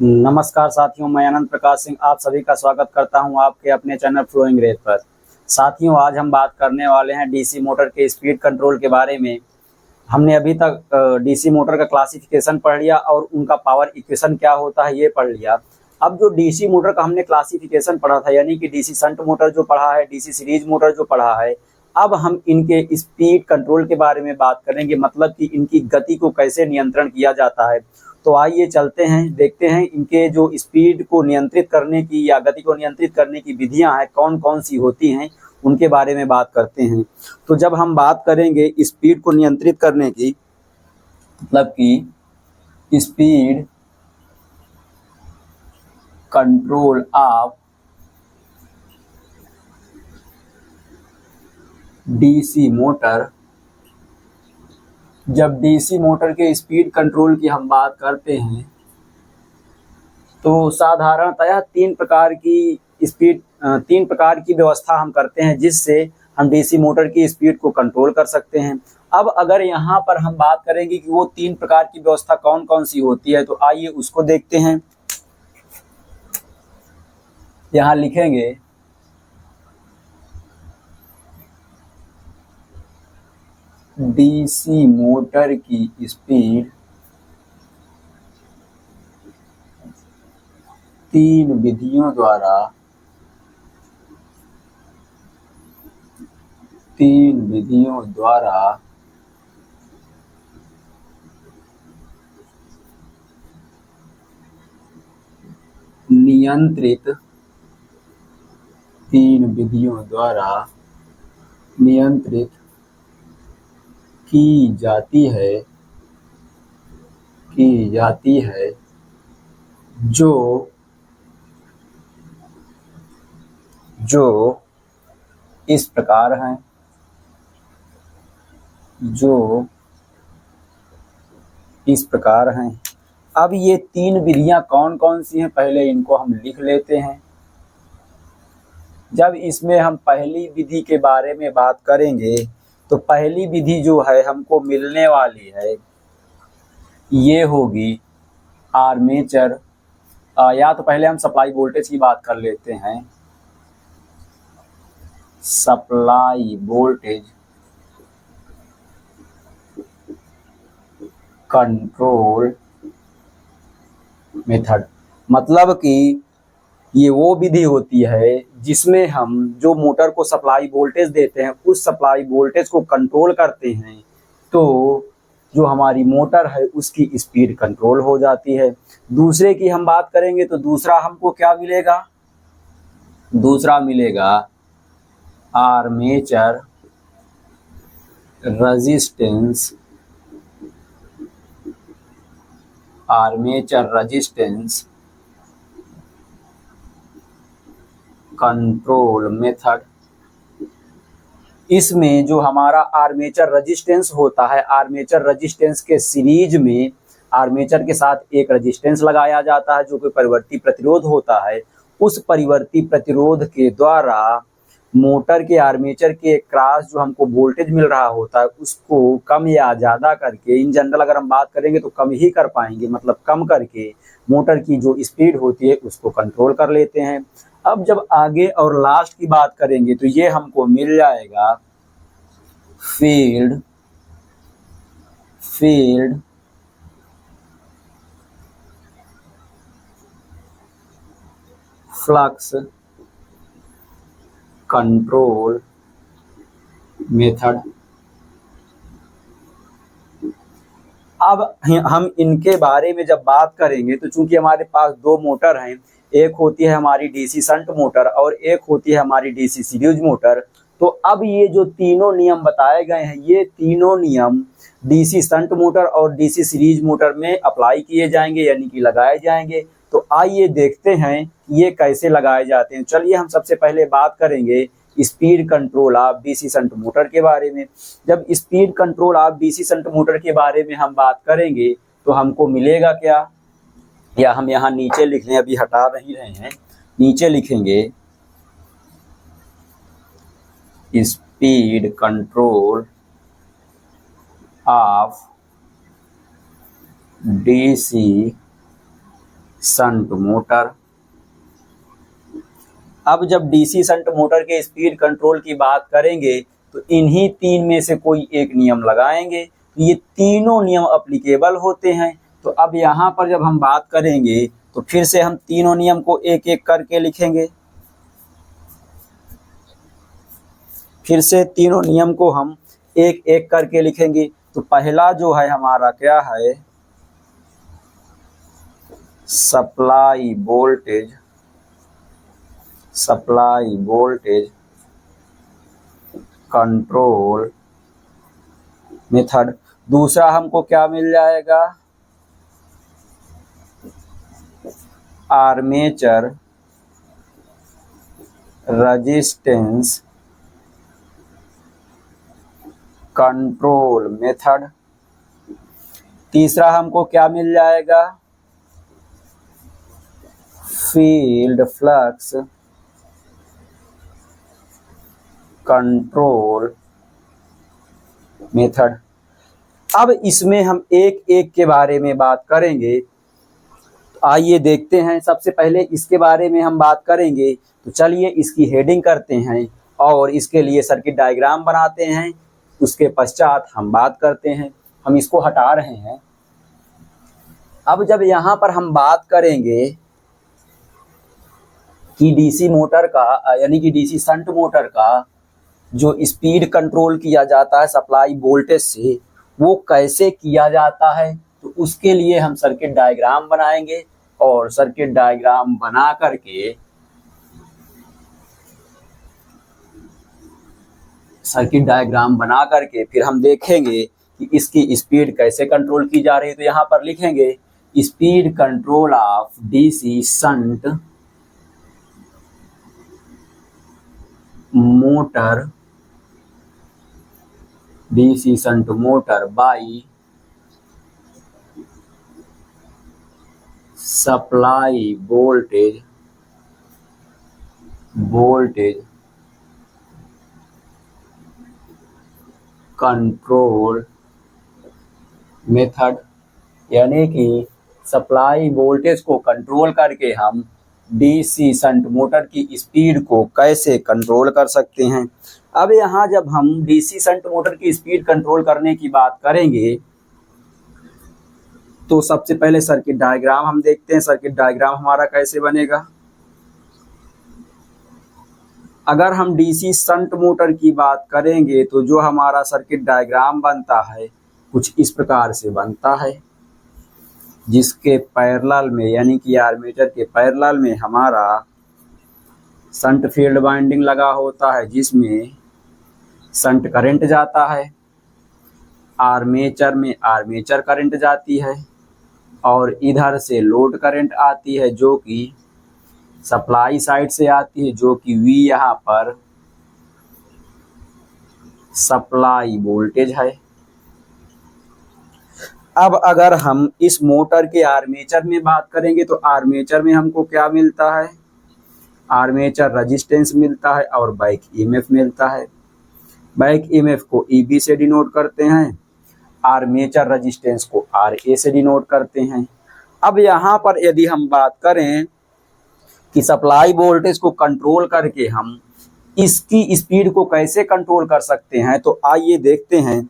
नमस्कार साथियों, मैं अनंत प्रकाश सिंह आप सभी का स्वागत करता हूं आपके अपने चैनल फ्लोइंग रेट पर। साथियों, आज हम बात करने वाले हैं डीसी मोटर के स्पीड कंट्रोल के बारे में। हमने अभी तक डीसी मोटर का क्लासिफिकेशन पढ़ लिया और उनका पावर इक्वेशन क्या होता है ये पढ़ लिया। अब जो डीसी मोटर का हमने क्लासिफिकेशन पढ़ा था, यानी कि डीसी शंट मोटर जो पढ़ा है, डीसी सीरीज मोटर जो पढ़ा है, अब हम इनके स्पीड कंट्रोल के बारे में बात करेंगे, मतलब कि इनकी गति को कैसे नियंत्रण किया जाता है। तो आइए चलते हैं, देखते हैं इनके जो स्पीड को नियंत्रित करने की या गति को नियंत्रित करने की विधियां हैं कौन कौन सी होती हैं, उनके बारे में बात करते हैं। तो जब हम बात करेंगे स्पीड को नियंत्रित करने की, मतलब कि speed control of DC motor, जब डीसी मोटर के स्पीड कंट्रोल की हम बात करते हैं तो साधारणतया तीन प्रकार की व्यवस्था हम करते हैं जिससे हम डीसी मोटर की स्पीड को कंट्रोल कर सकते हैं। अब अगर यहाँ पर हम बात करेंगे कि वो तीन प्रकार की व्यवस्था कौन कौन सी होती है, तो आइए उसको देखते हैं। यहाँ लिखेंगे डीसी मोटर की स्पीड तीन विधियों द्वारा नियंत्रित की जाती है जो इस प्रकार हैं। अब ये तीन विधियां कौन कौन सी हैं, पहले इनको हम लिख लेते हैं। जब इसमें हम पहली विधि के बारे में बात करेंगे तो पहली विधि जो है हमको मिलने वाली है ये होगी आर्मेचर, या तो पहले हम सप्लाई वोल्टेज की बात कर लेते हैं। सप्लाई वोल्टेज कंट्रोल मेथड, मतलब कि ये वो विधि होती है जिसमें हम जो मोटर को सप्लाई वोल्टेज देते हैं उस सप्लाई वोल्टेज को कंट्रोल करते हैं, तो जो हमारी मोटर है उसकी स्पीड कंट्रोल हो जाती है। दूसरे की हम बात करेंगे तो दूसरा हमको क्या मिलेगा, दूसरा मिलेगा आर्मेचर रेजिस्टेंस कंट्रोल मेथड। इसमें जो हमारा आर्मेचर रेजिस्टेंस होता है, आर्मेचर रेजिस्टेंस के सीरीज में आर्मेचर के साथ एक रेजिस्टेंस लगाया जाता है जो कि परिवर्ती प्रतिरोध होता है। उस परिवर्ती प्रतिरोध के द्वारा मोटर के आर्मेचर के क्रॉस जो हमको वोल्टेज मिल रहा होता है उसको कम या ज़्यादा करके, इन जनरल अगर हम बात करेंगे तो कम ही कर पाएंगे, मतलब कम करके मोटर की जो स्पीड होती है उसको कंट्रोल कर लेते हैं। अब जब आगे और लास्ट की बात करेंगे तो ये हमको मिल जाएगा फील्ड फ्लक्स कंट्रोल मेथड। अब हम इनके बारे में जब बात करेंगे तो चूंकि हमारे पास दो मोटर हैं, एक होती है हमारी डीसी शंट मोटर और एक होती है हमारी डीसी सीरीज मोटर, तो अब ये जो तीनों नियम बताए गए हैं ये तीनों नियम डीसी शंट मोटर और डीसी सीरीज मोटर में अप्लाई किए जाएंगे, यानी कि लगाए जाएंगे। तो आइए देखते हैं ये कैसे लगाए जाते हैं। चलिए हम सबसे पहले बात करेंगे speed control of DC shunt motor के बारे में। जब speed control of DC shunt motor के बारे में हम बात करेंगे तो हमको मिलेगा क्या, या हम यहाँ नीचे लिख लें, अभी हटा नहीं रहे हैं, नीचे लिखेंगे speed control of DC shunt motor. अब जब डीसी शंट मोटर के स्पीड कंट्रोल की बात करेंगे तो इन्हीं तीन में से कोई एक नियम लगाएंगे, तो ये तीनों नियम अप्लीकेबल होते हैं। तो अब यहाँ पर जब हम बात करेंगे तो फिर से हम तीनों नियम को एक एक करके लिखेंगे। फिर से तीनों नियम को हम एक एक करके लिखेंगे। तो पहला जो है हमारा क्या है, सप्लाई वोल्टेज कंट्रोल मेथड। दूसरा हमको क्या मिल जाएगा, आर्मेचर रेजिस्टेंस कंट्रोल मेथड। तीसरा हमको क्या मिल जाएगा, फील्ड फ्लक्स कंट्रोल मेथड। अब इसमें हम एक एक के बारे में बात करेंगे। तो आइए देखते हैं। सबसे पहले इसके बारे में हम बात करेंगे, तो चलिए इसकी हेडिंग करते हैं और इसके लिए सर्किट डायग्राम बनाते हैं। उसके पश्चात हम बात करते हैं। हम इसको हटा रहे हैं। अब जब यहाँ पर हम बात करेंगे कि डीसी मोटर का यानी कि डीसी शंट मोटर का जो स्पीड कंट्रोल किया जाता है सप्लाई वोल्टेज से, वो कैसे किया जाता है, तो उसके लिए हम सर्किट डायग्राम बनाएंगे और सर्किट डायग्राम बना करके फिर हम देखेंगे कि इसकी स्पीड कैसे कंट्रोल की जा रही है। तो यहाँ पर लिखेंगे speed control of DC shunt motor by supply voltage control method. यानी कि सप्लाई वोल्टेज को कंट्रोल करके हम डीसी शंट मोटर की स्पीड को कैसे कंट्रोल कर सकते हैं। अब यहाँ जब हम डीसी शंट मोटर की स्पीड कंट्रोल करने की बात करेंगे तो सबसे पहले सर्किट डायग्राम हम देखते हैं। सर्किट डायग्राम हमारा कैसे बनेगा, अगर हम डीसी शंट मोटर की बात करेंगे तो जो हमारा सर्किट डायग्राम बनता है कुछ इस प्रकार से बनता है, जिसके पैरेलल में यानी कि आर्मेचर के पैरेलल में हमारा शंट फील्ड वाइंडिंग लगा होता है, जिसमें शंट करंट जाता है। आर्मेचर में आर्मेचर करंट जाती है और इधर से लोड करंट आती है जो कि सप्लाई साइड से आती है, जो कि V यहाँ पर सप्लाई वोल्टेज है। अब अगर हम इस मोटर के आर्मेचर में बात करेंगे तो आर्मेचर में हमको क्या मिलता है, आर्मेचर रेजिस्टेंस मिलता है और बैक ईएमएफ मिलता है। बैक ईएमएफ को EB से डिनोट करते हैं, आर्मेचर रेजिस्टेंस को RA से डिनोट करते हैं। अब यहाँ पर यदि हम बात करें कि सप्लाई वोल्टेज को कंट्रोल करके हम इसकी स्पीड को कैसे कंट्रोल कर सकते हैं, तो आइए देखते हैं।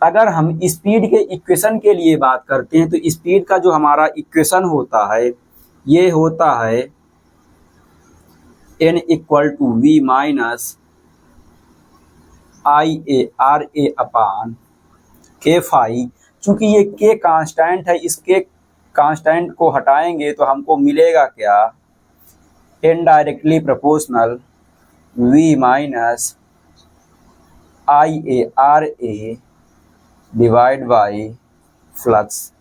अगर हम स्पीड के इक्वेशन के लिए बात करते हैं तो स्पीड का जो हमारा इक्वेशन होता है ये होता है n = V minus IA upon K phi. चूंकि ये K कांस्टेंट है, इस K कांस्टेंट को हटाएंगे तो हमको मिलेगा क्या, n directly proportional V minus IA divide by flux.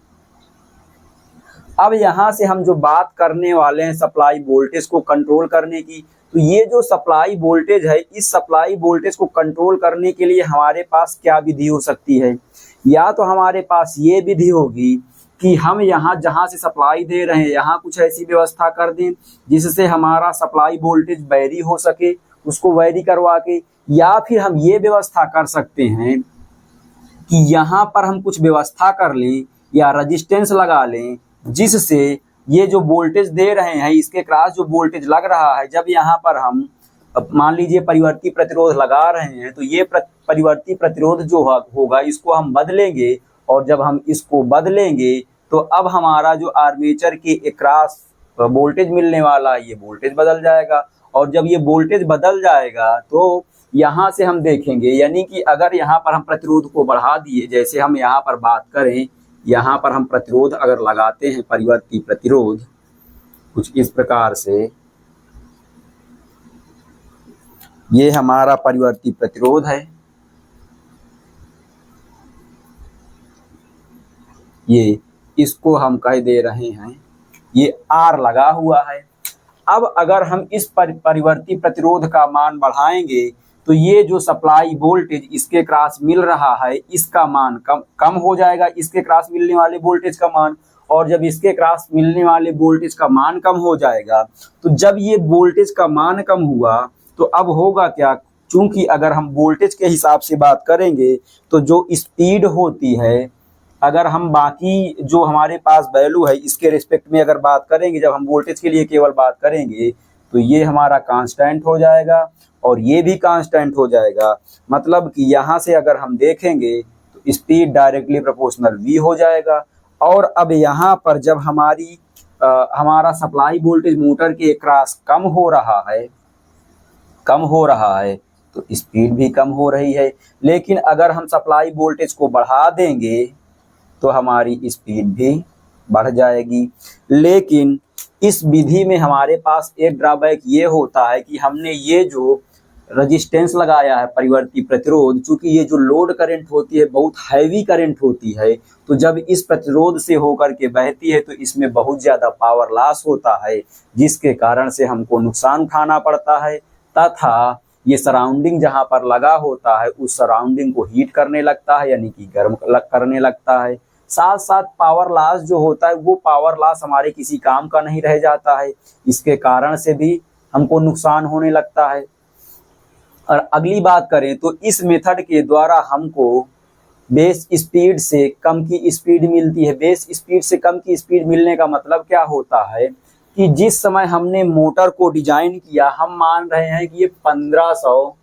अब यहाँ से हम जो बात करने वाले हैं सप्लाई वोल्टेज को कंट्रोल करने की, तो ये जो सप्लाई वोल्टेज है, इस सप्लाई वोल्टेज को कंट्रोल करने के लिए हमारे पास क्या विधि हो सकती है। या तो हमारे पास ये विधि होगी कि हम यहाँ जहाँ से सप्लाई दे रहे हैं यहाँ कुछ ऐसी व्यवस्था कर दें जिससे हमारा सप्लाई वोल्टेज वैरी हो सके, उसको वैरी करवा के, या फिर हम ये व्यवस्था कर सकते हैं कि यहाँ पर हम कुछ व्यवस्था कर लें या रेजिस्टेंस लगा लें जिससे ये जो वोल्टेज दे रहे हैं इसके क्रॉस जो वोल्टेज लग रहा है, जब यहाँ पर हम मान लीजिए परिवर्ती प्रतिरोध लगा रहे हैं तो ये परिवर्ती प्रतिरोध जो होगा इसको हम बदलेंगे, और जब हम इसको बदलेंगे तो अब हमारा जो आर्मेचर के अक्रॉस वोल्टेज मिलने वाला है ये वोल्टेज बदल जाएगा। और जब ये वोल्टेज बदल जाएगा तो यहाँ से हम देखेंगे, यानी कि अगर यहाँ पर हम प्रतिरोध को बढ़ा दिए, जैसे हम यहाँ पर बात करें, यहाँ पर हम प्रतिरोध अगर लगाते हैं परिवर्ती प्रतिरोध कुछ इस प्रकार से, ये हमारा परिवर्ती प्रतिरोध है, ये इसको हम कह दे रहे हैं ये R लगा हुआ है। अब अगर हम इस परिवर्ती प्रतिरोध का मान बढ़ाएंगे तो ये जो सप्लाई वोल्टेज इसके क्रॉस मिल रहा है इसका मान कम हो जाएगा, इसके क्रॉस मिलने वाले वोल्टेज का मान। और जब इसके क्रॉस मिलने वाले वोल्टेज का मान कम हो जाएगा तो जब ये वोल्टेज का मान कम हुआ तो अब होगा क्या, चूंकि अगर हम वोल्टेज के हिसाब से बात करेंगे तो जो स्पीड होती है, अगर हम बाकी जो हमारे पास वैल्यू है इसके रिस्पेक्ट में अगर बात करेंगे, जब हम वोल्टेज के लिए केवल बात करेंगे तो ये हमारा कांस्टेंट हो जाएगा और ये भी कांस्टेंट हो जाएगा। मतलब कि यहाँ से अगर हम देखेंगे तो स्पीड डायरेक्टली प्रोपोर्शनल V हो जाएगा। और अब यहाँ पर जब हमारा सप्लाई वोल्टेज मोटर के अक्रॉस कम हो रहा है तो स्पीड भी कम हो रही है। लेकिन अगर हम सप्लाई वोल्टेज को बढ़ा देंगे तो हमारी स्पीड भी बढ़ जाएगी। लेकिन इस विधि में हमारे पास एक ड्रॉबैक ये होता है कि हमने ये जो रेजिस्टेंस लगाया है परिवर्ती प्रतिरोध, चूंकि ये जो लोड करंट होती है बहुत हैवी करंट होती है, तो जब इस प्रतिरोध से होकर के बहती है तो इसमें बहुत ज़्यादा पावर लॉस होता है, जिसके कारण से हमको नुकसान उठाना पड़ता है तथा ये सराउंडिंग जहाँ पर लगा होता है उस सराउंडिंग को हीट करने लगता है, यानी कि गर्म करने लगता है। साथ साथ पावर लॉस जो होता है वो पावर लॉस हमारे किसी काम का नहीं रह जाता है, इसके कारण से भी हमको नुकसान होने लगता है। और अगली बात करें तो इस मेथड के द्वारा हमको बेस स्पीड से कम की स्पीड मिलती है। बेस स्पीड से कम की स्पीड मिलने का मतलब क्या होता है कि जिस समय हमने मोटर को डिजाइन किया, हम मान रहे हैं कि ये 1500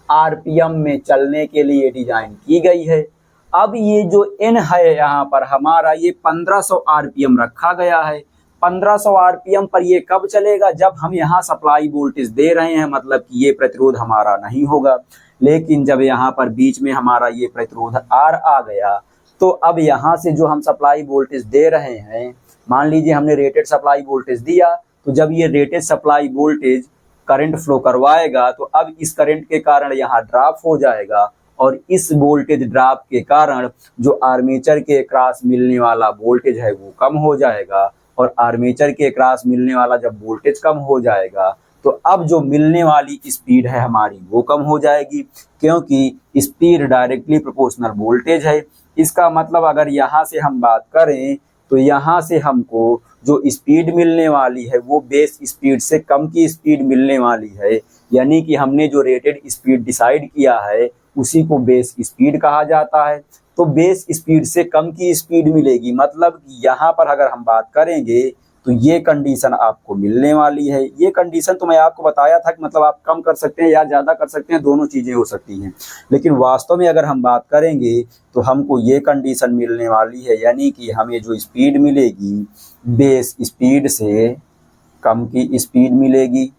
आरपीएम में चलने के लिए डिजाइन की गई है। अब ये जो N है यहाँ पर हमारा ये 1500 आरपीएम रखा गया है। 1500 आरपीएम पर ये कब चलेगा, जब हम यहाँ सप्लाई वोल्टेज दे रहे हैं, मतलब कि ये प्रतिरोध हमारा नहीं होगा। लेकिन जब यहाँ पर बीच में हमारा ये प्रतिरोध R आ गया तो अब यहाँ से जो हम सप्लाई वोल्टेज दे रहे हैं, मान लीजिए हमने रेटेड सप्लाई वोल्टेज दिया, तो जब ये rated supply voltage current flow करवाएगा तो अब इस करंट के कारण यहाँ ड्रॉप हो जाएगा और इस वोल्टेज ड्रॉप के कारण जो आर्मेचर के अक्रॉस मिलने वाला वोल्टेज है वो कम हो जाएगा। और आर्मेचर के अक्रॉस मिलने वाला जब वोल्टेज कम हो जाएगा तो अब जो मिलने वाली स्पीड है हमारी वो कम हो जाएगी, क्योंकि स्पीड डायरेक्टली प्रोपोर्शनल वोल्टेज है। इसका मतलब अगर यहाँ से हम बात करें तो यहाँ से हमको जो स्पीड मिलने वाली है वो बेस स्पीड से कम की स्पीड मिलने वाली है, यानी कि हमने जो रेटेड स्पीड डिसाइड किया है उसी को बेस स्पीड कहा जाता है। तो बेस स्पीड से कम की स्पीड मिलेगी, मतलब यहाँ पर अगर हम बात करेंगे तो ये कंडीशन आपको मिलने वाली है। ये कंडीशन तो मैं आपको बताया था कि मतलब आप कम कर सकते हैं या ज़्यादा कर सकते हैं, दोनों चीज़ें हो सकती हैं। लेकिन वास्तव में अगर हम बात करेंगे तो हमको ये कंडीशन मिलने वाली है, यानी कि हमें जो स्पीड मिलेगी बेस स्पीड से कम की स्पीड मिलेगी,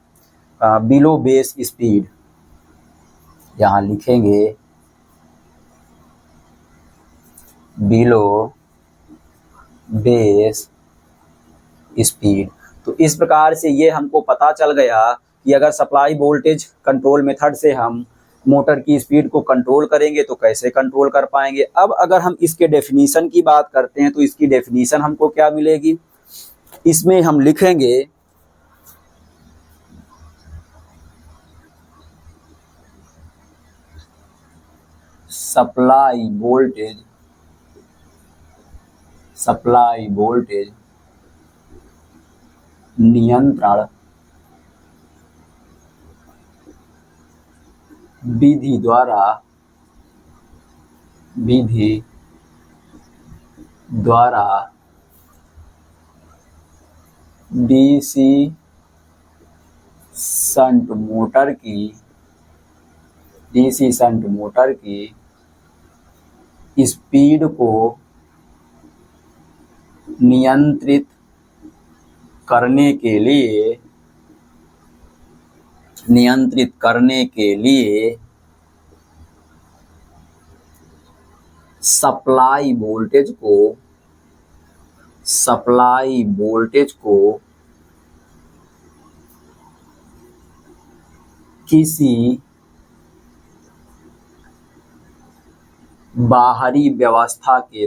बिलो बेस स्पीड। यहाँ लिखेंगे बिलो बेस स्पीड। तो इस प्रकार से ये हमको पता चल गया कि अगर सप्लाई वोल्टेज कंट्रोल मेथड से हम मोटर की स्पीड को कंट्रोल करेंगे तो कैसे कंट्रोल कर पाएंगे। अब अगर हम इसके डेफिनीशन की बात करते हैं तो इसकी डेफिनीशन हमको क्या मिलेगी, इसमें हम लिखेंगे सप्लाई वोल्टेज नियंत्रण विधि द्वारा डीसी शंट मोटर की स्पीड को नियंत्रित करने के लिए सप्लाई वोल्टेज को किसी बाहरी व्यवस्था के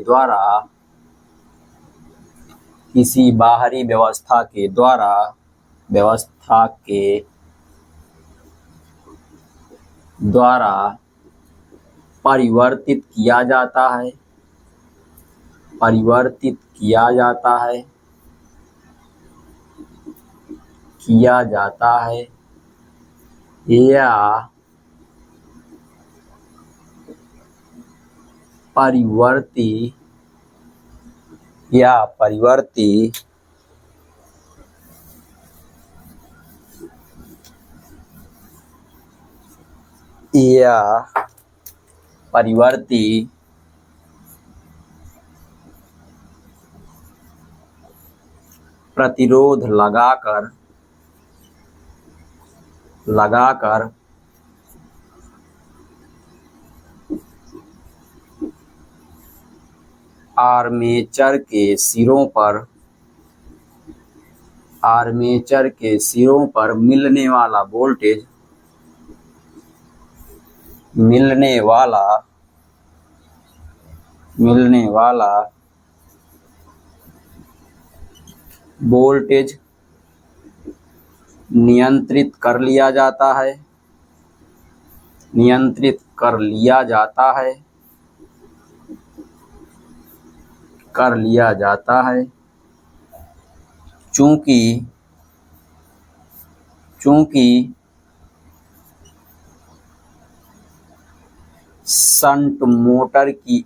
द्वारा परिवर्तित किया जाता है या परिवर्ती प्रतिरोध लगाकर आर्मेचर के सिरों पर मिलने वाला वोल्टेज नियंत्रित कर लिया जाता है चूंकि शंट मोटर की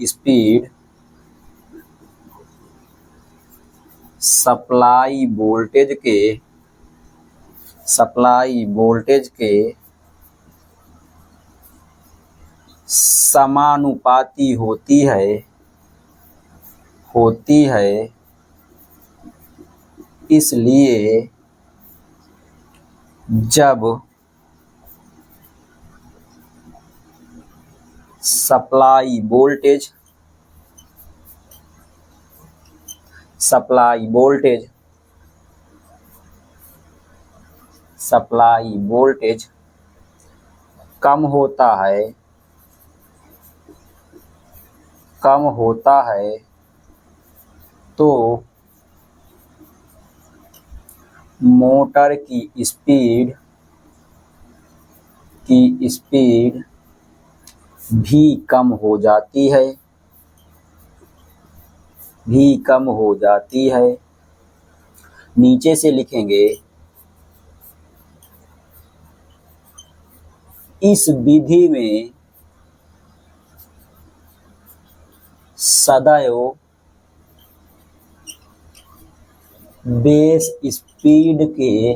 स्पीड सप्लाई वोल्टेज के समानुपाती होती है इसलिए जब सप्लाई वोल्टेज कम होता है तो मोटर की स्पीड भी कम हो जाती है। नीचे से लिखेंगे, इस विधि में सदैव बेस स्पीड के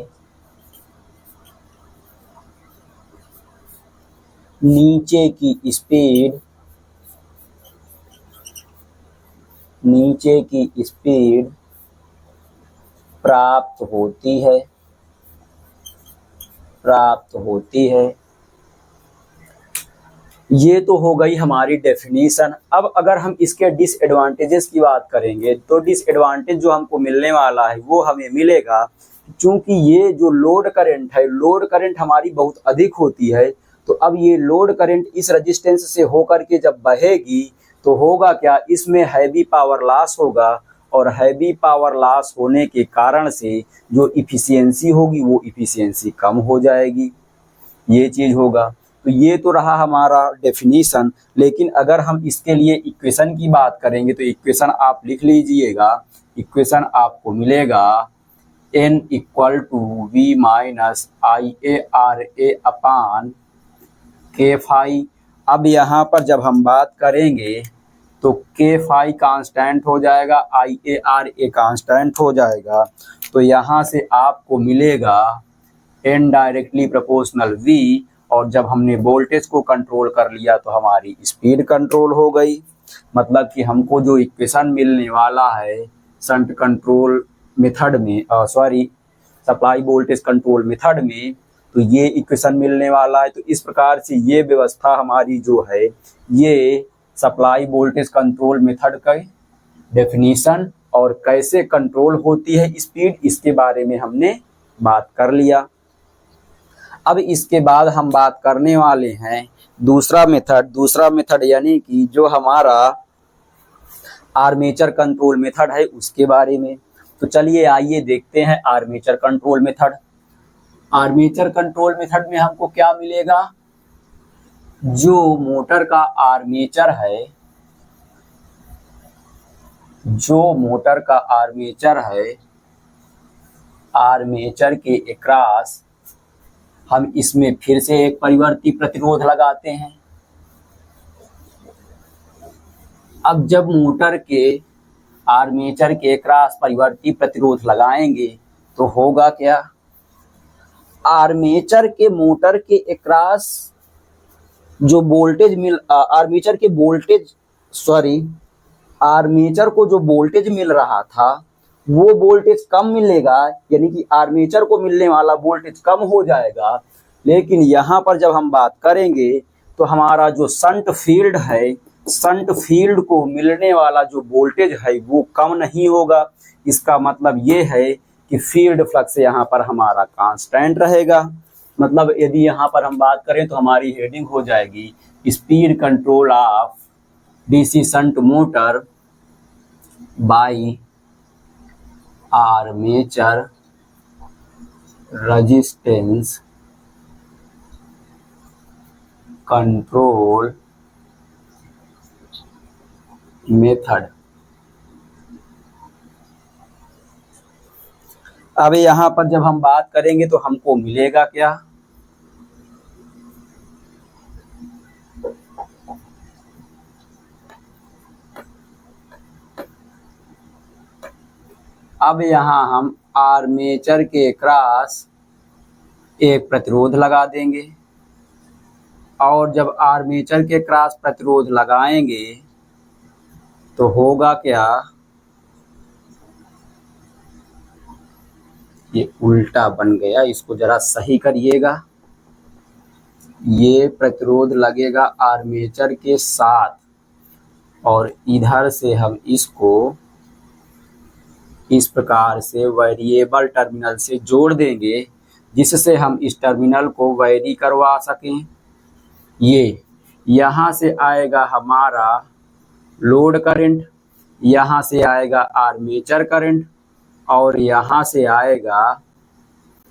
नीचे की स्पीड प्राप्त होती है। ये तो हो गई हमारी डेफिनेशन। अब अगर हम इसके डिसएडवांटेजेस की बात करेंगे तो डिसएडवांटेज जो हमको मिलने वाला है वो हमें मिलेगा, क्योंकि ये जो लोड करंट हमारी बहुत अधिक होती है। तो अब ये लोड करंट इस रेजिस्टेंस से होकर के जब बहेगी तो होगा क्या, इसमें हैवी पावर लॉस होगा, और हैवी पावर लॉस होने के कारण से जो इफिशियंसी होगी वो इफिशियंसी कम हो जाएगी, ये चीज़ होगा। तो ये तो रहा हमारा डेफिनीशन। लेकिन अगर हम इसके लिए इक्वेशन की बात करेंगे तो इक्वेशन आप लिख लीजिएगा। इक्वेशन आपको मिलेगा n = v - IaRa अपान k फाई। अब यहाँ पर जब हम बात करेंगे तो के फाई कांस्टेंट हो जाएगा, आई ए आर ए कांस्टेंट हो जाएगा। तो यहाँ से आपको मिलेगा एन डायरेक्टली प्रोपोर्शनल वी, और जब हमने वोल्टेज को कंट्रोल कर लिया तो हमारी स्पीड कंट्रोल हो गई। मतलब कि हमको जो इक्वेशन मिलने वाला है शंट कंट्रोल मेथड में, सप्लाई वोल्टेज कंट्रोल मेथड में, तो ये इक्वेशन मिलने वाला है। तो इस प्रकार से ये व्यवस्था हमारी जो है, ये सप्लाई वोल्टेज कंट्रोल मेथड का डेफिनेशन और कैसे कंट्रोल होती है स्पीड, इसके बारे में हमने बात कर लिया। अब इसके बाद हम बात करने वाले हैं दूसरा मेथड यानी कि जो हमारा आर्मेचर कंट्रोल मेथड है उसके बारे में। तो चलिए आइए देखते हैं armature control method. Armature control method में हमको क्या मिलेगा, जो मोटर का आर्मेचर है, आर्मेचर के अक्रॉस हम इसमें फिर से एक परिवर्ती प्रतिरोध लगाते हैं। अब जब मोटर के आर्मेचर के अक्रॉस परिवर्ती प्रतिरोध लगाएंगे तो होगा क्या, आर्मेचर के मोटर के अक्रॉस जो वोल्टेज आर्मेचर को जो वोल्टेज मिल रहा था वो वोल्टेज कम मिलेगा, यानी कि आर्मेचर को मिलने वाला वोल्टेज कम हो जाएगा। लेकिन यहाँ पर जब हम बात करेंगे तो हमारा जो शंट फील्ड है, शंट फील्ड को मिलने वाला जो वोल्टेज है वो कम नहीं होगा। इसका मतलब ये है कि फील्ड फ्लक्स यहाँ पर हमारा कांस्टेंट रहेगा। मतलब यदि यहाँ पर हम बात करें तो हमारी हेडिंग हो जाएगी speed control of DC shunt motor by armature resistance control method. अब यहाँ पर जब हम बात करेंगे तो हमको मिलेगा क्या, अब यहाँ हम आर्मेचर के क्रॉस एक प्रतिरोध लगा देंगे, और जब आर्मेचर के क्रॉस प्रतिरोध लगाएंगे तो होगा क्या, ये उल्टा बन गया, इसको जरा सही करिएगा। ये प्रतिरोध लगेगा आर्मेचर के साथ और इधर से हम इसको इस प्रकार से वेरिएबल टर्मिनल से जोड़ देंगे, जिससे हम इस टर्मिनल को वेरी करवा सकें। ये यहाँ से आएगा हमारा लोड करंट, यहाँ से आएगा आर्मेचर करंट, और यहाँ से आएगा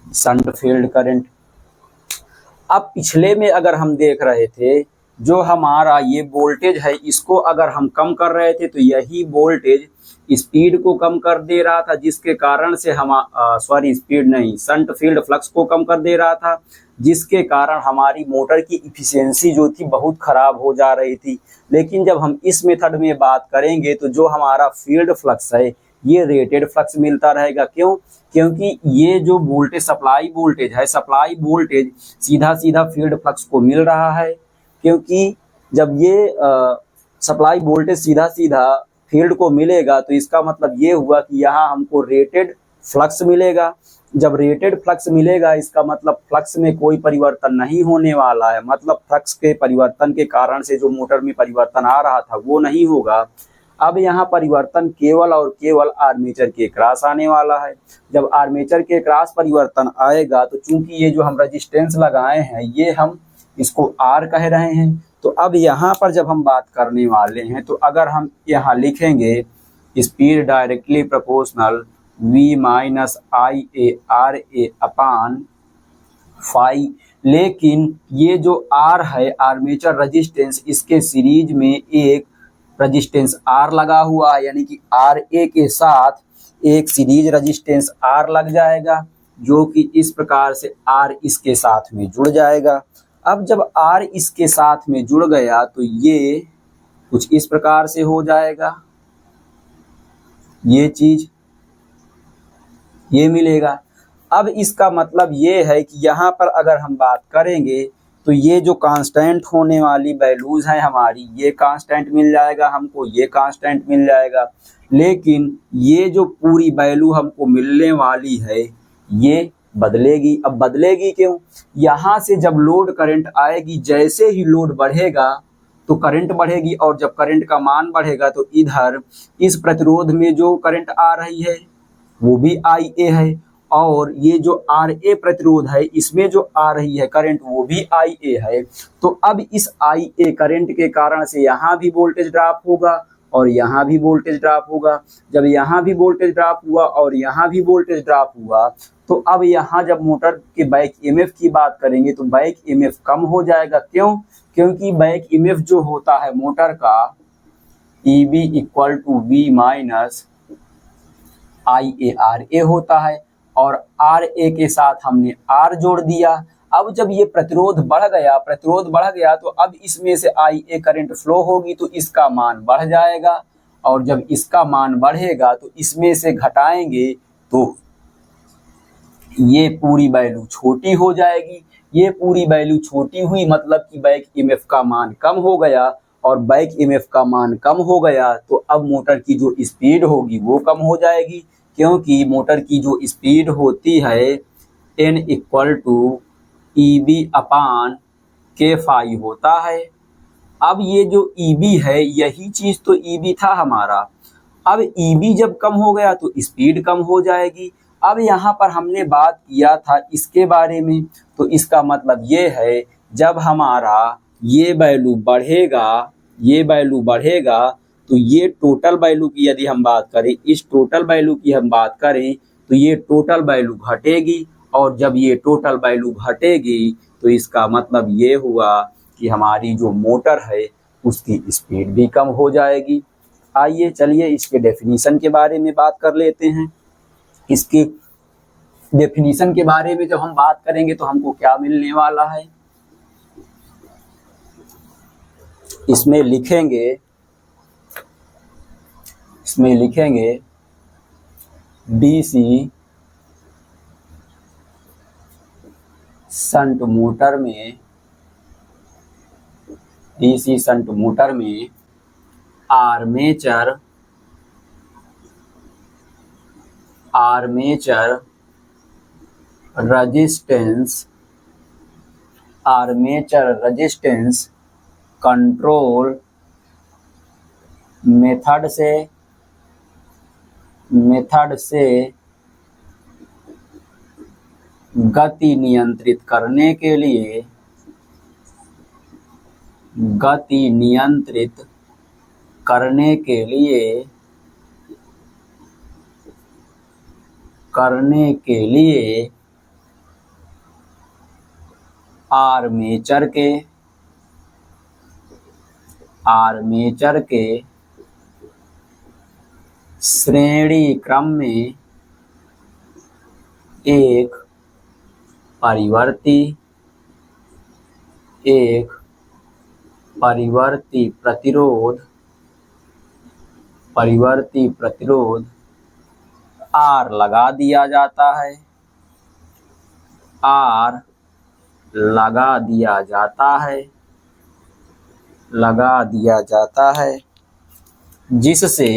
शंट फील्ड करंट। अब पिछले में अगर हम देख रहे थे, जो हमारा ये वोल्टेज है इसको अगर हम कम कर रहे थे तो यही वोल्टेज स्पीड को कम कर दे रहा था, जिसके कारण से हम शंट फील्ड फ्लक्स को कम कर दे रहा था, जिसके कारण हमारी मोटर की इफिशियंसी जो थी बहुत खराब हो जा रही थी। लेकिन जब हम इस मेथड में बात करेंगे तो जो हमारा फील्ड फ्लक्स है ये रेटेड फ्लक्स मिलता रहेगा। क्यों? क्योंकि ये जो वोल्टेज सप्लाई वोल्टेज सीधा सीधा फील्ड फ्लक्स को मिल रहा है, क्योंकि जब ये सप्लाई वोल्टेज सीधा सीधा फील्ड को मिलेगा तो इसका मतलब ये हुआ कि यहाँ हमको रेटेड फ्लक्स मिलेगा। जब रेटेड फ्लक्स मिलेगा इसका मतलब फ्लक्स में कोई परिवर्तन नहीं होने वाला है, मतलब फ्लक्स के परिवर्तन के कारण से जो मोटर में परिवर्तन आ रहा था वो नहीं होगा। अब यहाँ परिवर्तन केवल और केवल आर्मेचर के क्रॉस आने वाला है। जब आर्मेचर के क्रॉस परिवर्तन आएगा तो चूंकि ये जो हम रेजिस्टेंस लगाए हैं ये हम इसको आर कह रहे हैं, तो अब यहाँ पर जब हम बात करने वाले हैं तो अगर हम यहाँ लिखेंगे speed directly proportional V minus I A R A upon phi, लेकिन ये जो R है आर्मेचर रेजिस्टेंस, इसके सीरीज में एक रेजिस्टेंस R लगा हुआ है, यानी कि RA के साथ एक सीरीज रेजिस्टेंस R लग जाएगा, जो कि इस प्रकार से R इसके साथ में जुड़ जाएगा। अब जब R इसके साथ में जुड़ गया तो ये कुछ इस प्रकार से हो जाएगा, ये चीज ये मिलेगा। अब इसका मतलब ये है कि यहाँ पर अगर हम बात करेंगे तो ये जो कांस्टेंट होने वाली वैल्यूज हैं हमारी, ये कांस्टेंट मिल जाएगा हमको, ये कांस्टेंट मिल जाएगा, लेकिन ये जो पूरी वैल्यू हमको मिलने वाली है ये बदलेगी। अब बदलेगी क्यों? यहाँ से जब लोड करंट आएगी, जैसे ही लोड बढ़ेगा तो करंट बढ़ेगी, और जब करंट का मान बढ़ेगा तो इधर इस प्रतिरोध में जो करंट आ रही है वो भी IA है, और ये जो RA प्रतिरोध है इसमें जो आ रही है करंट वो भी IA है। तो अब इस IA करंट के कारण से यहाँ भी वोल्टेज ड्रॉप होगा और यहाँ भी वोल्टेज ड्रॉप होगा। जब यहाँ भी वोल्टेज ड्रॉप हुआ और यहाँ भी वोल्टेज ड्रॉप हुआ तो अब यहाँ जब मोटर के बैक EMF की बात करेंगे तो बैक EMF कम हो जाएगा। क्यों? क्योंकि बैक EMF जो होता है मोटर का EB = V माइनस IARA होता है, और RA के साथ हमने R जोड़ दिया। अब जब ये प्रतिरोध बढ़ गया तो अब इसमें से IA करंट फ्लो होगी तो इसका मान बढ़ जाएगा, और जब इसका मान बढ़ेगा तो इसमें से घटाएंगे तो ये पूरी वैल्यू छोटी हो जाएगी। ये पूरी वैल्यू छोटी हुई मतलब कि बैक EMF का मान कम हो गया, और बैक EMF का मान कम हो गया तो अब मोटर की जो स्पीड होगी वो कम हो जाएगी, क्योंकि मोटर की जो स्पीड होती है N = EB/K∅ होता है। अब ये जो EB है यही चीज तो EB था हमारा। अब EB जब कम हो गया तो स्पीड कम हो जाएगी। अब यहाँ पर हमने बात किया था इसके बारे में, तो इसका मतलब ये है जब हमारा ये वैल्यू बढ़ेगा तो ये टोटल वैल्यू की यदि हम बात करें, इस टोटल वैल्यू की हम बात करें तो ये टोटल वैल्यू घटेगी, और जब ये टोटल वैल्यू घटेगी तो इसका मतलब ये हुआ कि हमारी जो मोटर है उसकी स्पीड भी कम हो जाएगी। आइए चलिए इसके डेफिनीशन के बारे में बात कर लेते हैं। इसके डेफिनीशन के बारे में जब हम बात करेंगे तो हमको क्या मिलने वाला है, इसमें लिखेंगे DC शंट मोटर में आर्मेचर रेजिस्टेंस कंट्रोल मेथड से गति नियंत्रित करने के लिए आर्मेचर के श्रेणी क्रम में एक परिवर्ती प्रतिरोध R लगा दिया जाता है जिससे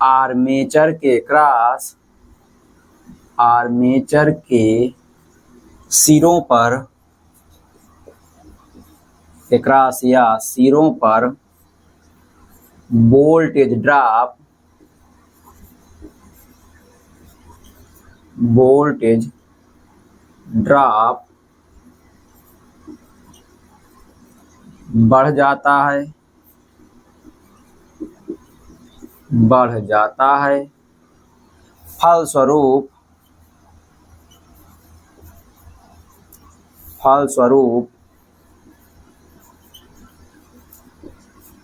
आर्मेचर के सिरों पर वोल्टेज ड्रॉप बढ़ जाता है। फलस्वरूप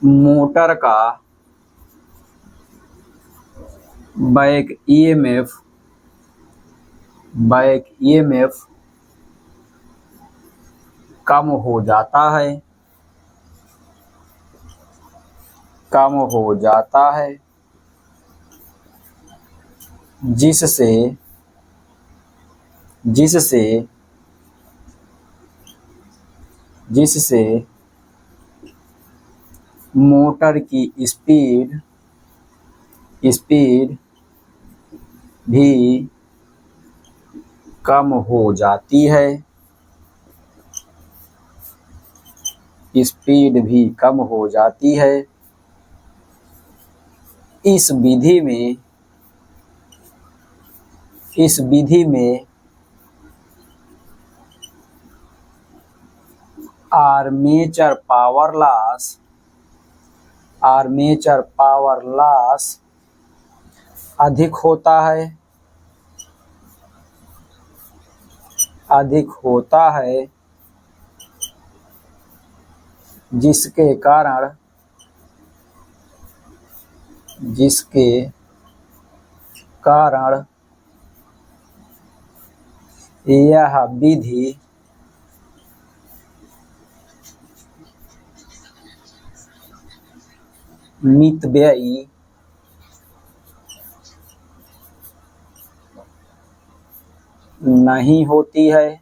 मोटर का बैक EMF कम हो जाता है, कम हो जाता है, जिससे जिससे जिससे मोटर की स्पीड भी कम हो जाती है, स्पीड भी कम हो जाती है। इस विधि में आर्मेचर पावर लॉस अधिक होता है, जिसके कारण यह विधि मितव्ययी नहीं होती है।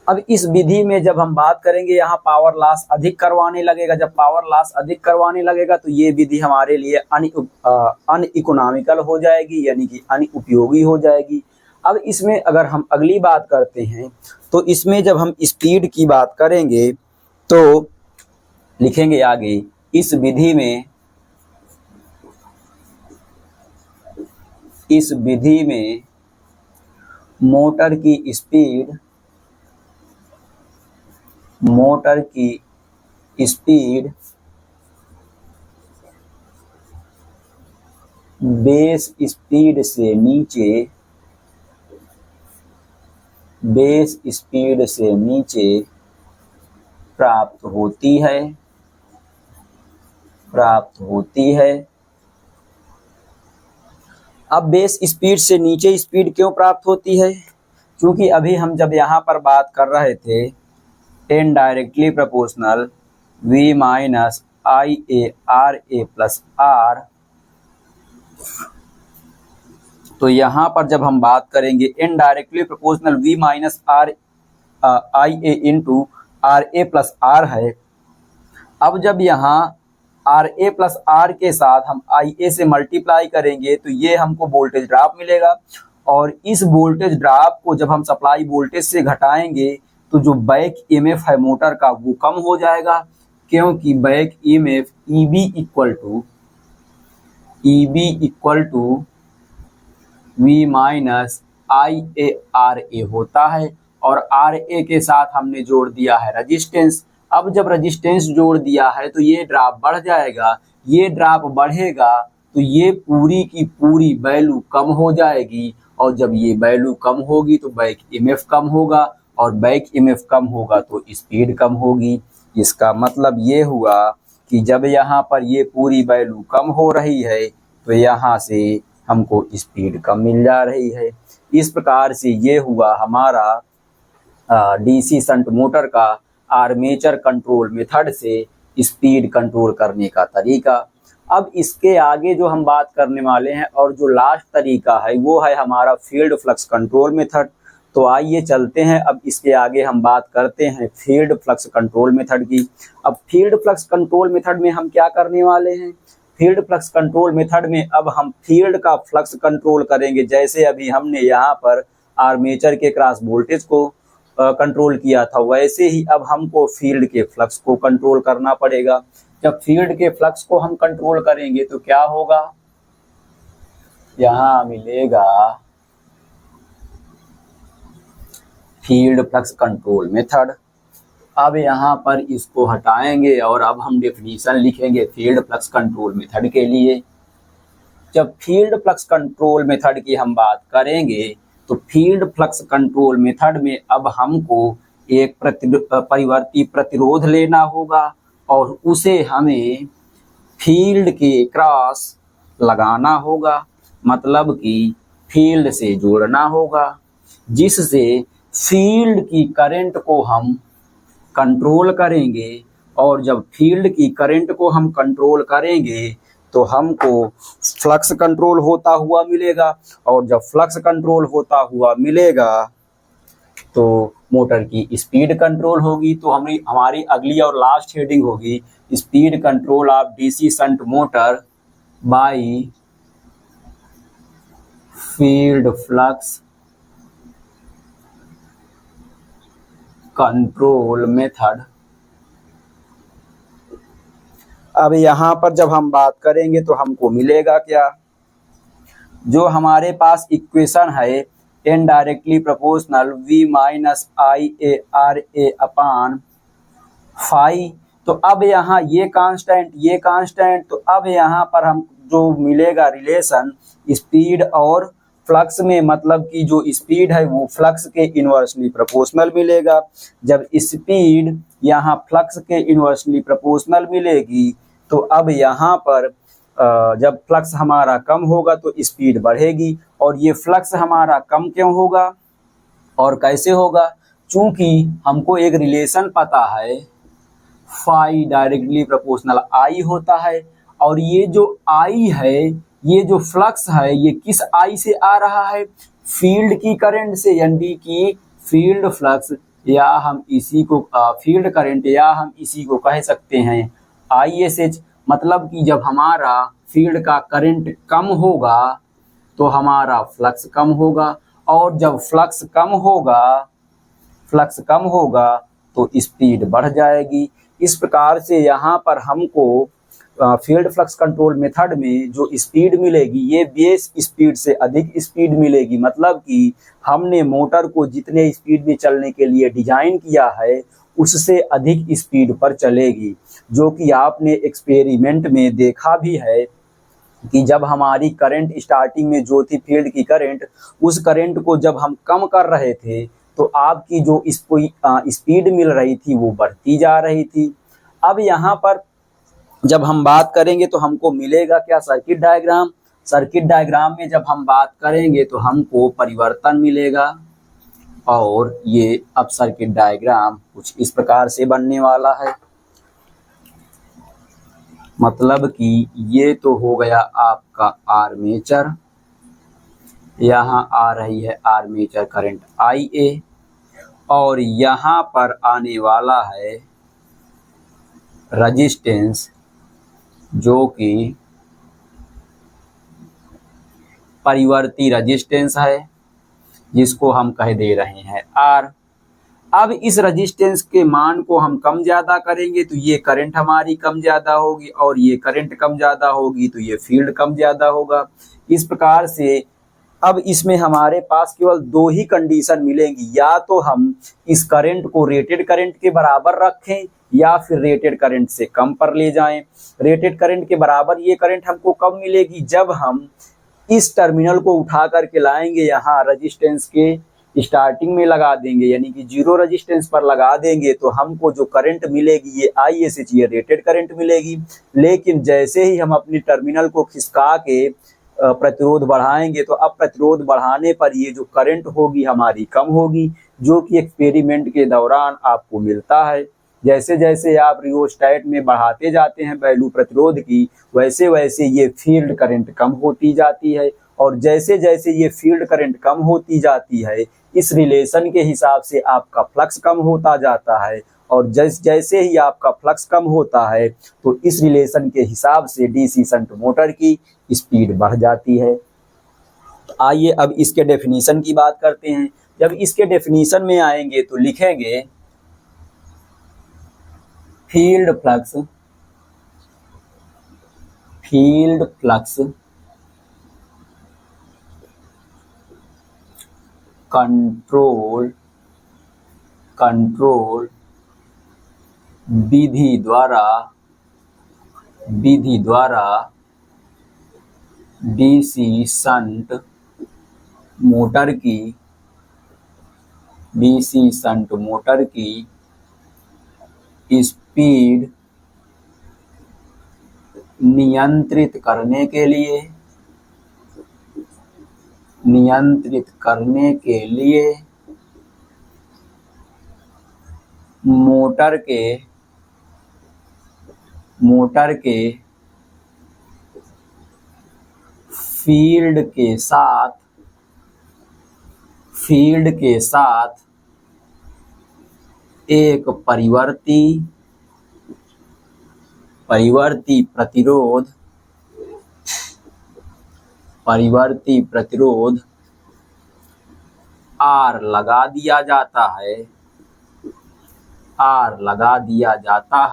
अब इस विधि में जब हम बात करेंगे, यहाँ पावर लॉस अधिक करवाने लगेगा। जब पावर लॉस अधिक करवाने लगेगा तो ये विधि हमारे लिए अनइकोनॉमिकल हो जाएगी, यानी कि अनुपयोगी हो जाएगी। अब इसमें अगर हम अगली बात करते हैं तो इसमें जब हम स्पीड की बात करेंगे तो लिखेंगे आगे, इस विधि में मोटर की स्पीड बेस स्पीड से नीचे प्राप्त होती है। अब बेस स्पीड से नीचे स्पीड क्यों प्राप्त होती है? क्योंकि अभी हम जब यहाँ पर बात कर रहे थे indirectly proportional V minus IA RA plus R, तो यहाँ पर जब हम बात करेंगे indirectly proportional V minus IA into RA plus R है। अब जब यहाँ RA प्लस R के साथ हम IA से मल्टीप्लाई करेंगे तो ये हमको वोल्टेज ड्रॉप मिलेगा, और इस वोल्टेज ड्रॉप को जब हम सप्लाई वोल्टेज से घटाएंगे तो जो बैक ईएमएफ है मोटर का वो कम हो जाएगा, क्योंकि back EMF EB equal to V minus IA RA होता है, और RA के साथ हमने जोड़ दिया है रजिस्टेंस। अब जब रजिस्टेंस जोड़ दिया है तो ये ड्रॉप बढ़ जाएगा, ये ड्रॉप बढ़ेगा तो ये पूरी की पूरी वैल्यू कम हो जाएगी, और जब ये वैल्यू कम होगी तो बैक ईएमएफ कम होगा, और बैक ईएमएफ कम होगा तो स्पीड कम होगी। इसका मतलब ये हुआ कि जब यहाँ पर ये पूरी वैल्यू कम हो रही है तो यहाँ से हमको स्पीड कम मिल जा रही है। इस प्रकार से ये हुआ हमारा डीसी शंट मोटर का आर्मेचर कंट्रोल मेथड से स्पीड कंट्रोल करने का तरीका। अब इसके आगे जो हम बात करने वाले हैं और जो लास्ट तरीका है वो है हमारा फील्ड फ्लक्स कंट्रोल मेथड। तो आइए चलते हैं, अब इसके आगे हम बात करते हैं फील्ड फ्लक्स कंट्रोल मेथड की। अब फील्ड फ्लक्स कंट्रोल मेथड में हम क्या करने वाले हैं? फील्ड फ्लक्स कंट्रोल मेथड में अब हम फील्ड का फ्लक्स कंट्रोल करेंगे। जैसे अभी हमने यहाँ पर आर्मेचर के क्रॉस वोल्टेज को कंट्रोल किया था, वैसे ही अब हमको फील्ड के फ्लक्स को कंट्रोल करना पड़ेगा। जब फील्ड के फ्लक्स को हम कंट्रोल करेंगे तो क्या होगा? यहाँ मिलेगा फील्ड फ्लक्स कंट्रोल मेथड। अब यहाँ पर इसको हटाएंगे और अब हम डेफिनेशन लिखेंगे फील्ड फ्लक्स कंट्रोल मेथड के लिए। जब फील्ड फ्लक्स कंट्रोल मेथड की हम बात करेंगे तो फील्ड फ्लक्स कंट्रोल मेथड में अब हमको एक परिवर्ती प्रतिरोध लेना होगा और उसे हमें फील्ड के क्रॉस लगाना होगा, मतलब कि फील्ड से जोड़ना होगा। जिससे फील्ड की करंट को हम कंट्रोल करेंगे। और जब फील्ड की करंट को हम कंट्रोल करेंगे तो हमको फ्लक्स कंट्रोल होता हुआ मिलेगा। और जब फ्लक्स कंट्रोल होता हुआ मिलेगा तो मोटर की स्पीड कंट्रोल होगी। तो हमारी अगली और लास्ट हेडिंग होगी speed control of DC shunt motor by field flux control method. अब यहाँ पर जब हम बात करेंगे तो हमको मिलेगा क्या, जो हमारे पास इक्वेशन है indirectly proportional V minus I A R A upon phi. तो अब यहाँ ये कांस्टेंट, तो अब यहाँ पर हम जो मिलेगा रिलेशन स्पीड और फ्लक्स में, मतलब कि जो स्पीड है वो फ्लक्स के इन्वर्सली प्रोपोर्शनल मिलेगा। जब स्पीड यहाँ फ्लक्स के इन्वर्सली प्रोपोर्शनल मिलेगी तो अब यहाँ पर जब फ्लक्स हमारा कम होगा तो स्पीड बढ़ेगी। और ये फ्लक्स हमारा कम क्यों होगा और कैसे होगा, चूंकि हमको एक रिलेशन पता है फाई डायरेक्टली प्रोपोर्शनल आई होता है। और ये जो आई है, ये जो फ्लक्स है, ये किस आई से आ रहा है, फील्ड की करंट से, यानी कि फील्ड फ्लक्स, या हम इसी को फील्ड करंट, या हम इसी को कह सकते हैं ISH। मतलब कि जब हमारा फील्ड का करंट कम होगा तो हमारा फ्लक्स कम होगा। और जब फ्लक्स कम होगा तो स्पीड बढ़ जाएगी। इस प्रकार से यहाँ पर हमको फील्ड फ्लक्स कंट्रोल मेथड में जो स्पीड मिलेगी ये बेस स्पीड से अधिक स्पीड मिलेगी। मतलब कि हमने मोटर को जितने स्पीड में चलने के लिए डिजाइन किया है उससे अधिक स्पीड पर चलेगी। जो कि आपने एक्सपेरिमेंट में देखा भी है कि जब हमारी करंट स्टार्टिंग में जो थी फील्ड की करंट, उस करंट को जब हम कम कर रहे थे तो आपकी जो स्पीड मिल रही थी वो बढ़ती जा रही थी। अब यहाँ पर जब हम बात करेंगे तो हमको मिलेगा क्या, सर्किट डायग्राम में जब हम बात करेंगे तो हमको परिवर्तन मिलेगा। और ये अब सर्किट डायग्राम कुछ इस प्रकार से बनने वाला है। मतलब कि ये तो हो गया आपका आर्मेचर, यहाँ आ रही है आर्मेचर करंट IA, और यहाँ पर आने वाला है रेजिस्टेंस जो कि परिवर्ती रेजिस्टेंस है, जिसको हम कह दे रहे हैं R। अब इस रेजिस्टेंस के मान को हम कम ज्यादा करेंगे तो ये करंट हमारी कम ज्यादा होगी, और ये करंट कम ज्यादा होगी तो ये फील्ड कम ज्यादा होगा। इस प्रकार से अब इसमें हमारे पास केवल दो ही कंडीशन मिलेंगी, या तो हम इस करंट को रेटेड करंट के बराबर रखें या फिर रेटेड करंट से कम पर ले जाएं। रेटेड करंट के बराबर ये करंट हमको कब मिलेगी, जब हम इस टर्मिनल को उठा करके लाएंगे, यहाँ रेजिस्टेंस के स्टार्टिंग में लगा देंगे, यानी कि जीरो रेजिस्टेंस पर लगा देंगे, तो हमको जो करंट मिलेगी ये ISH, ये रेटेड करंट मिलेगी। लेकिन जैसे ही हम अपनी टर्मिनल को खिसका के प्रतिरोध बढ़ाएंगे तो अब प्रतिरोध बढ़ाने पर ये जो करंट होगी हमारी कम होगी, जो कि एक्सपेरिमेंट के दौरान आपको मिलता है। जैसे जैसे आप रियोस्टेट में बढ़ाते जाते हैं वैल्यू प्रतिरोध की, वैसे वैसे ये फील्ड करंट कम होती जाती है। और जैसे जैसे ये फील्ड करंट कम होती जाती है, इस रिलेशन के हिसाब से आपका फ्लक्स कम होता जाता है। और जैसे ही आपका फ्लक्स कम होता है तो इस रिलेशन के हिसाब से डीसी शंट मोटर की स्पीड बढ़ जाती है। तो आइए अब इसके डेफिनेशन की बात करते हैं। जब इसके डेफिनेशन में आएंगे तो लिखेंगे फील्ड फ्लक्स कंट्रोल विधि द्वारा डीसी शंट मोटर की स्पीड नियंत्रित करने के लिए नियंत्रित करने के लिए मोटर के फील्ड के साथ एक परिवर्ती प्रतिरोध R लगा दिया जाता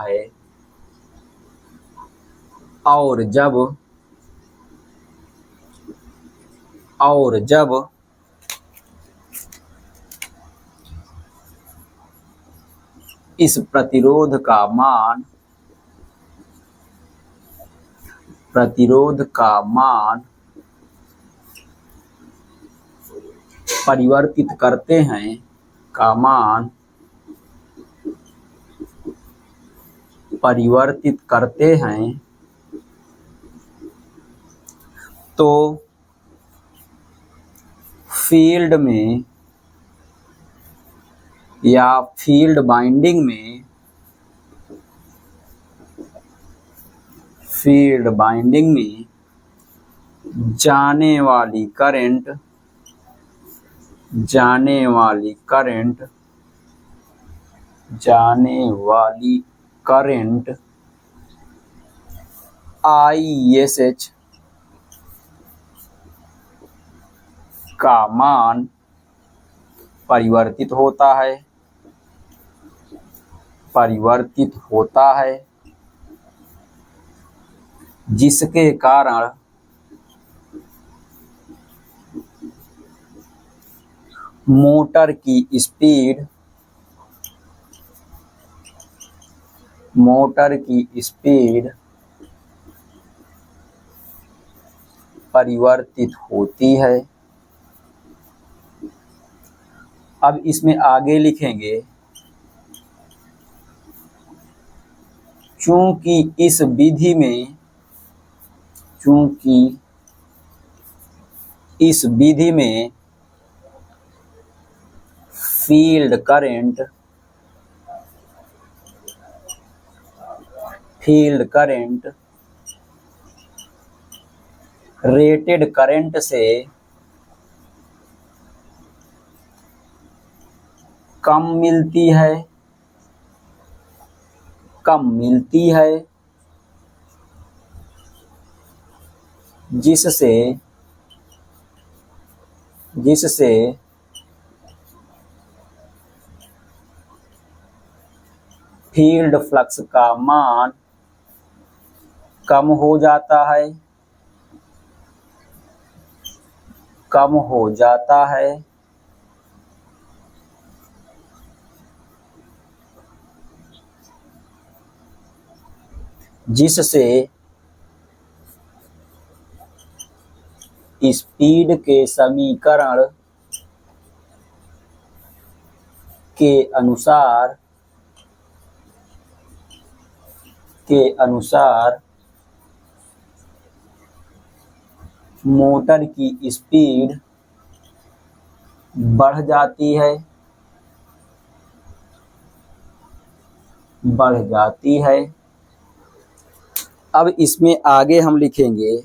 है और जब इस प्रतिरोध का मान परिवर्तित करते हैं तो फील्ड में या फील्ड बाइंडिंग में जाने वाली करंट ISH का मान परिवर्तित होता है जिसके कारण मोटर की स्पीड परिवर्तित होती है। अब इसमें आगे लिखेंगे, चूंकि इस विधि में फील्ड करंट रेटेड करंट से कम मिलती है जिससे फील्ड फ्लक्स का मान कम हो जाता है जिससे स्पीड के समीकरण के अनुसार मोटर की स्पीड बढ़ जाती है। अब इसमें आगे हम लिखेंगे,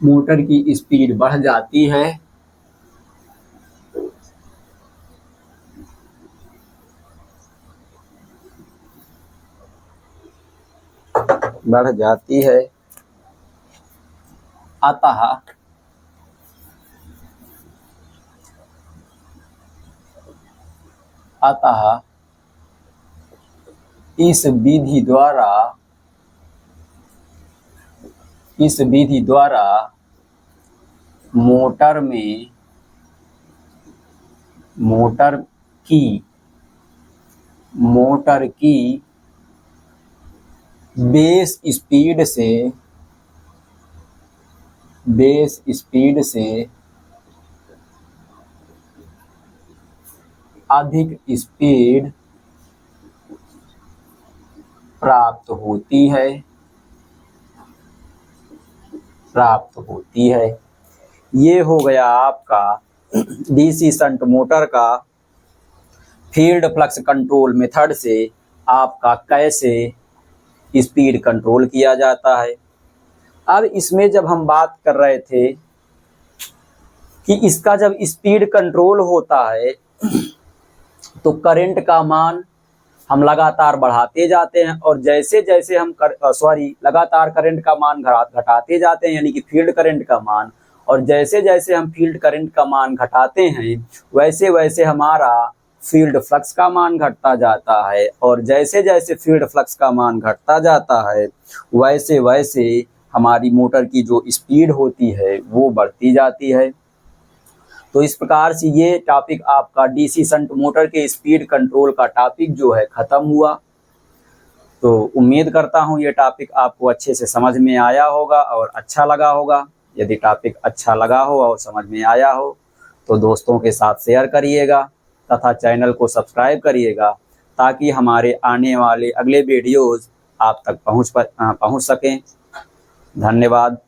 मोटर की स्पीड बढ़ जाती है अतः इस विधि द्वारा मोटर की बेस स्पीड से अधिक स्पीड प्राप्त होती है। ये हो गया आपका डीसी शंट मोटर का फील्ड फ्लक्स कंट्रोल मेथड से आपका कैसे स्पीड कंट्रोल किया जाता है। अब इसमें जब हम बात कर रहे थे कि इसका जब स्पीड कंट्रोल होता है तो करंट का मान हम लगातार बढ़ाते जाते हैं और जैसे जैसे हम लगातार करंट का मान घटाते जाते हैं, यानी कि फील्ड करंट का मान, और जैसे जैसे हम फील्ड करंट का मान घटाते हैं वैसे वैसे हमारा फील्ड फ्लक्स का मान घटता जाता है, और जैसे जैसे फील्ड फ्लक्स का मान घटता जाता है वैसे वैसे हमारी मोटर की जो स्पीड होती है वो बढ़ती जाती है। तो इस प्रकार से ये टॉपिक आपका डीसी शंट मोटर के स्पीड कंट्रोल का टॉपिक जो है ख़त्म हुआ। तो उम्मीद करता हूँ ये टॉपिक आपको अच्छे से समझ में आया होगा और अच्छा लगा होगा। यदि टॉपिक अच्छा लगा हो और समझ में आया हो तो दोस्तों के साथ शेयर करिएगा तथा चैनल को सब्सक्राइब करिएगा ताकि हमारे आने वाले अगले वीडियोज़ आप तक पहुँच सकें। धन्यवाद।